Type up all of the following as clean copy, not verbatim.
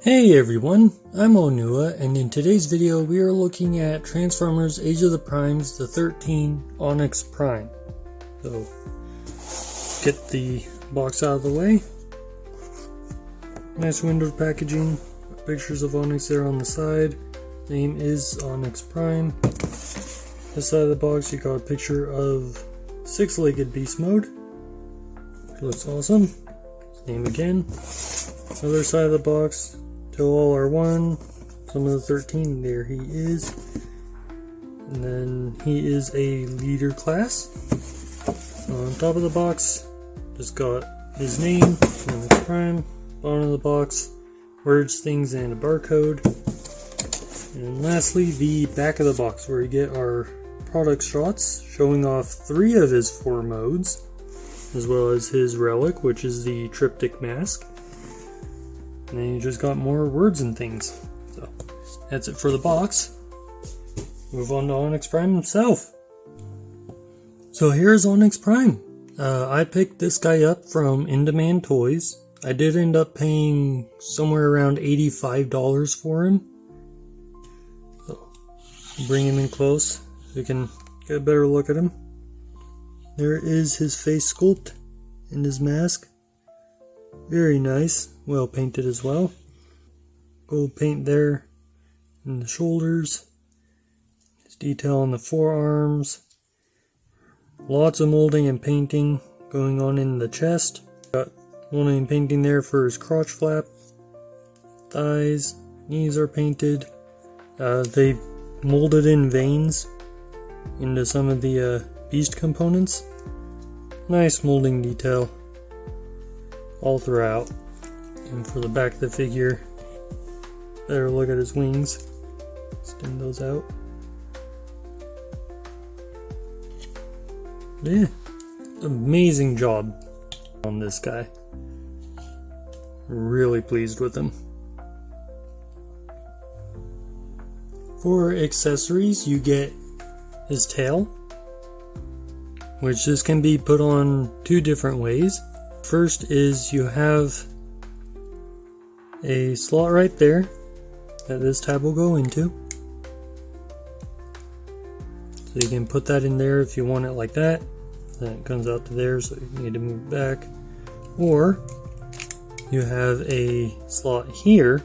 Hey everyone, I'm Onua, and in today's video we are looking at Transformers Age of the Primes, the 13 Onyx Prime. So, get the box out of the way. Nice windowed packaging, pictures of Onyx there on the side. Name is Onyx Prime. This side of the box you got a picture of six-legged beast mode. Looks awesome. Name again. Other side of the box. Till all are one. Some of the 13, there he is. And then he is a leader class. On top of the box, just got his name, Onyx Prime. Bottom of the box, words, things, and a barcode. And lastly, the back of the box, where we get our product shots showing off 3 of his 4 modes, as well as his relic, which is the triptych mask. And then you just got more words and things. So that's it for the box. Move on to Onyx Prime himself. So here's Onyx Prime. I picked this guy up from In Demand Toys. I did end up paying somewhere around $85 for him. So bring him in close so you can get a better look at him. There is his face sculpt and his mask. Very nice, well painted as well. Gold paint there in the shoulders. His detail on the forearms. Lots of molding and painting going on in the chest. Got molding and painting there for his crotch flap. Thighs, knees are painted. They molded in veins into some of the beast components. Nice molding detail all throughout. And for the back of the figure, better look at his wings. Extend those out. Yeah, amazing job on this guy. Really pleased with him. For accessories, you get his tail, which this can be put on 2 different ways. First is you have a slot right there that this tab will go into. So you can put that in there if you want it like that. Then it comes out to there, so you need to move it back. Or you have a slot here,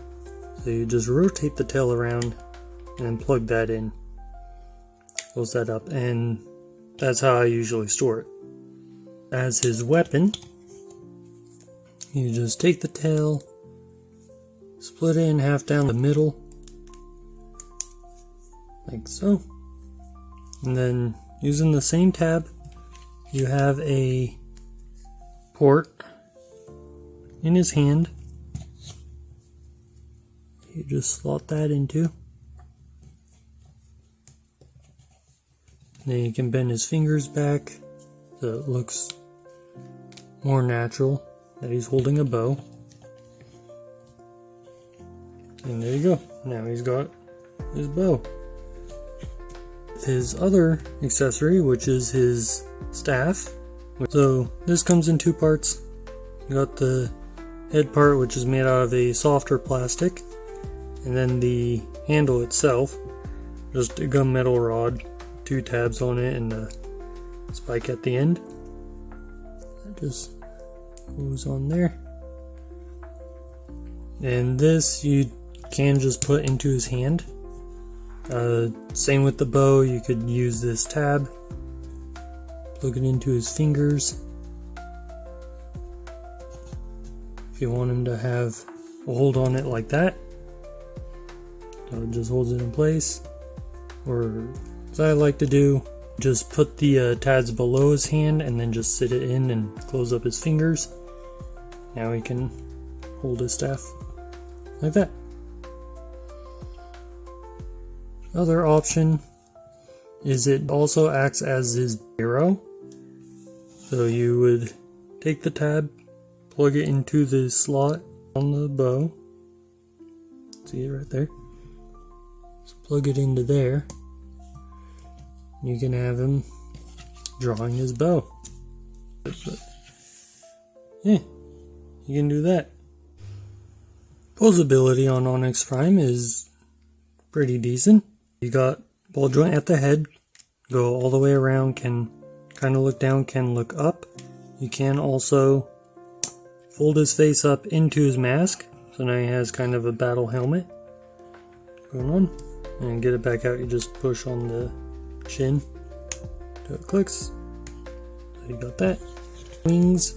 so you just rotate the tail around and plug that in. Close that up, and that's how I usually store it. As his weapon, you just take the tail, split it in half down the middle, like so. And then using the same tab, you have a port in his hand. You just slot that into. And then you can bend his fingers back so it looks more natural that he's holding a bow. And there you go. Now he's got his bow. His other accessory, which is his staff. So this comes in 2 parts. You got the head part, which is made out of a softer plastic, and then the handle itself, just a gunmetal rod, 2 tabs on it, and a spike at the end. That just goes on there. And this you can just put into his hand. Same with the bow, you could use this tab, plug it into his fingers. If you want him to have a hold on it like that, so it just holds it in place. Or, as I like to do, just put the tabs below his hand and then just sit it in and close up his fingers. Now he can hold his staff like that. Other option is it also acts as his arrow. So you would take the tab, plug it into the slot on the bow. See it right there? Just plug it into there. You can have him drawing his bow. Yeah, you can do that. Posability on Onyx Prime is pretty decent. You got ball joint at the head, go all the way around, can kind of look down, can look up. You can also fold his face up into his mask, so now he has kind of a battle helmet going on. And get it back out, you just push on the chin till it clicks. So you got that. Wings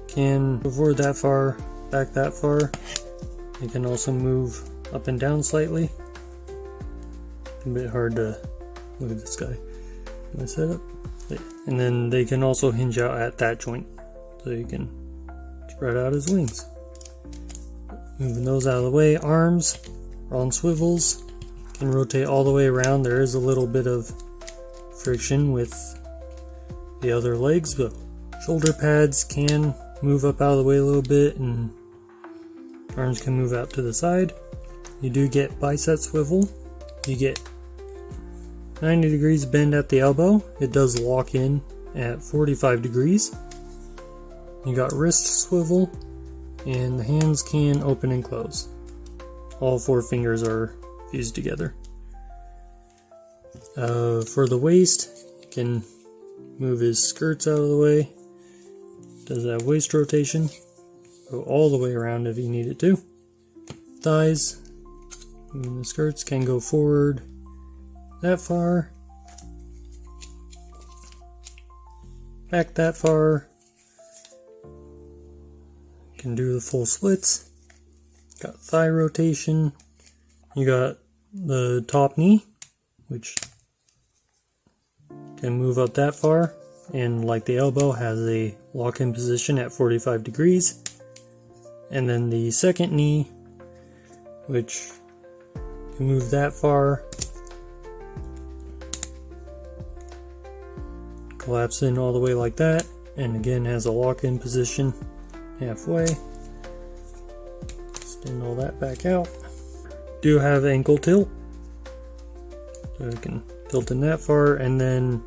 can go forward that far, back that far. They can also move up and down slightly. A bit hard to look at this guy. My setup. And then they can also hinge out at that joint, so you can spread out his wings. Moving those out of the way. Arms are on swivels, can rotate all the way around. There is a little bit of friction with the other legs, but shoulder pads can move up out of the way a little bit, and arms can move out to the side. You do get bicep swivel. You get 90 degrees bend at the elbow. It does lock in at 45 degrees. You got wrist swivel, and the hands can open and close. All 4 fingers are fused together. For the waist, you can move his skirts out of the way. Does that waist rotation. Go all the way around if you need it to. Thighs, and the skirts can go forward that far, back that far. Can do the full splits. Got thigh rotation. You got the top knee, which can move up that far, and like the elbow has a lock-in position at 45 degrees. And then the second knee, which can move that far, collapse in all the way like that, and again has a lock-in position halfway. Extend all that back out. Do have ankle tilt, so you can tilt in that far, and then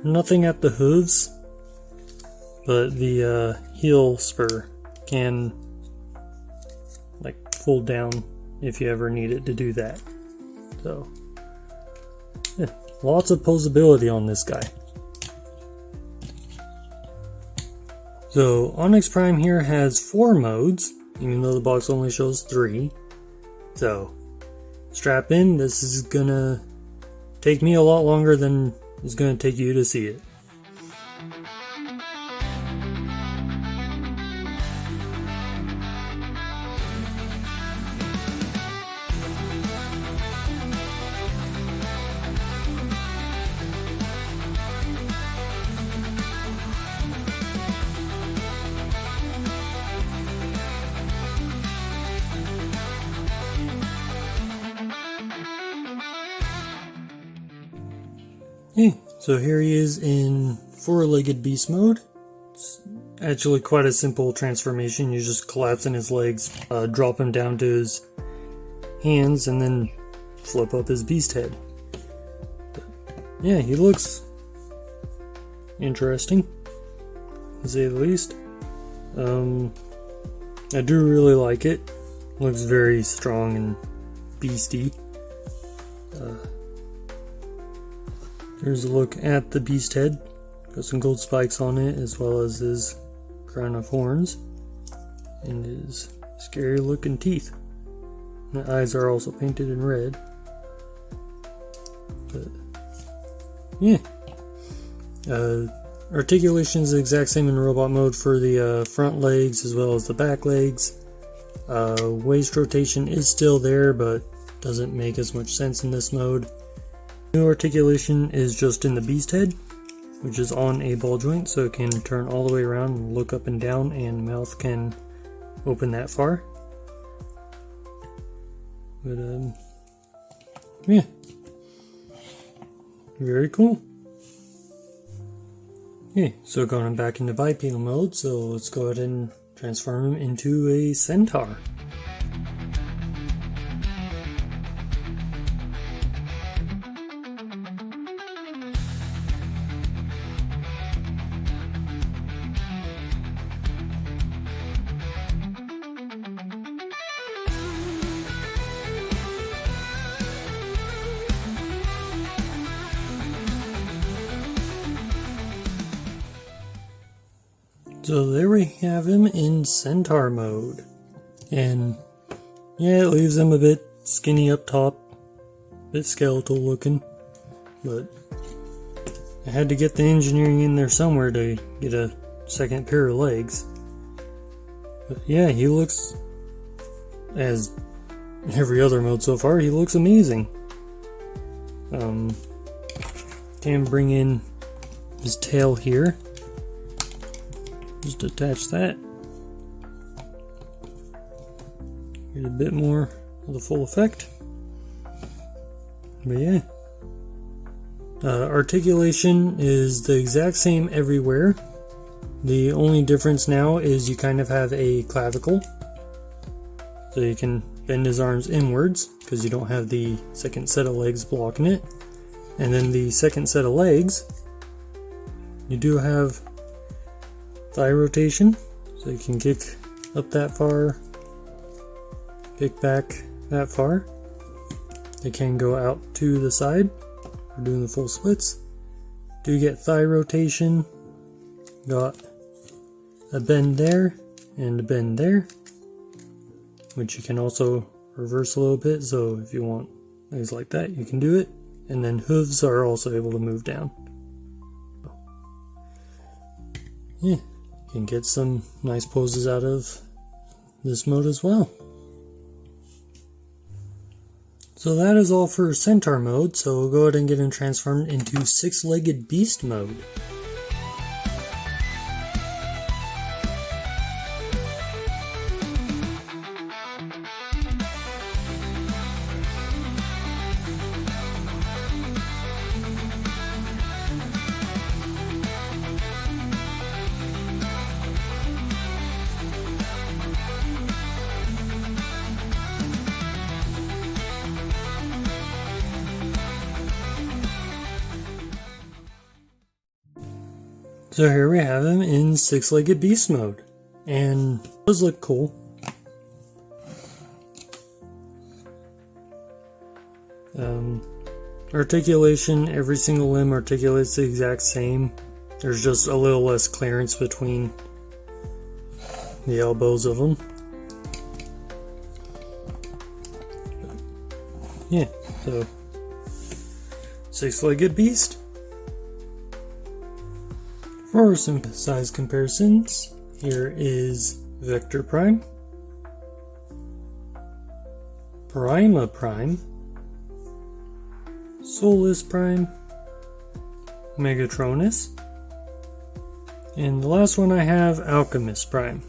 nothing at the hooves, but the heel spur can like fold down if you ever need it to do that. So yeah, lots of posability on this guy. So Onyx Prime here has 4 modes, even though the box only shows 3. So strap in, this is gonna take me a lot longer than it's gonna take you to see it. Okay, so here he is in 4-legged beast mode. It's actually quite a simple transformation. You just collapse in his legs, drop him down to his hands, and then flip up his beast head. But yeah, he looks interesting, to say the least. I do really like it. Looks very strong and beasty. Here's a look at the beast head. Got some gold spikes on it, as well as his crown of horns and his scary looking teeth. The eyes are also painted in red. But yeah, articulation is the exact same in robot mode for the front legs as well as the back legs. Waist rotation is still there, but doesn't make as much sense in this mode. New articulation is just in the beast head, which is on a ball joint, so it can turn all the way around and look up and down, and mouth can open that far. But yeah, very cool. Okay, so going back into bipedal mode, so let's go ahead and transform him into a centaur. So there we have him in Centaur mode. And yeah, it leaves him a bit skinny up top, a bit skeletal looking, but I had to get the engineering in there somewhere to get a second pair of legs. But yeah, he looks, as every other mode so far, he looks amazing. Can bring in his tail here. Just attach that. Get a bit more of the full effect. But yeah. Articulation is the exact same everywhere. The only difference now is you kind of have a clavicle. So you can bend his arms inwards because you don't have the second set of legs blocking it. And then the second set of legs, you do have thigh rotation. So you can kick up that far, kick back that far. They can go out to the side. We're doing the full splits. Do get thigh rotation. Got a bend there and a bend there, which you can also reverse a little bit. So if you want things like that, you can do it. And then hooves are also able to move down. Yeah, you can get some nice poses out of this mode as well. So that is all for Centaur mode, so we'll go ahead and get him transformed into six-legged beast mode. So here we have him in six-legged beast mode, and it does look cool. Articulation, every single limb articulates the exact same. There's just a little less clearance between the elbows of them. Yeah, so six-legged beast. For some size comparisons, here is Vector Prime, Prima Prime, Solus Prime, Megatronus, and the last one I have, Alchemist Prime.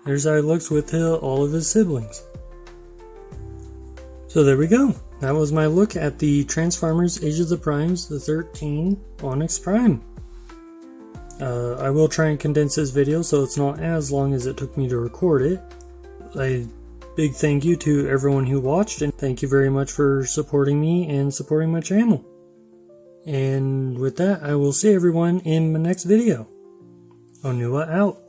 There's how he looks with all of his siblings. So there we go. That was my look at the Transformers Age of the Primes, the 13 Onyx Prime. I will try and condense this video so it's not as long as it took me to record it. A big thank you to everyone who watched, and thank you very much for supporting me and supporting my channel. And with that, I will see everyone in my next video. Onua out.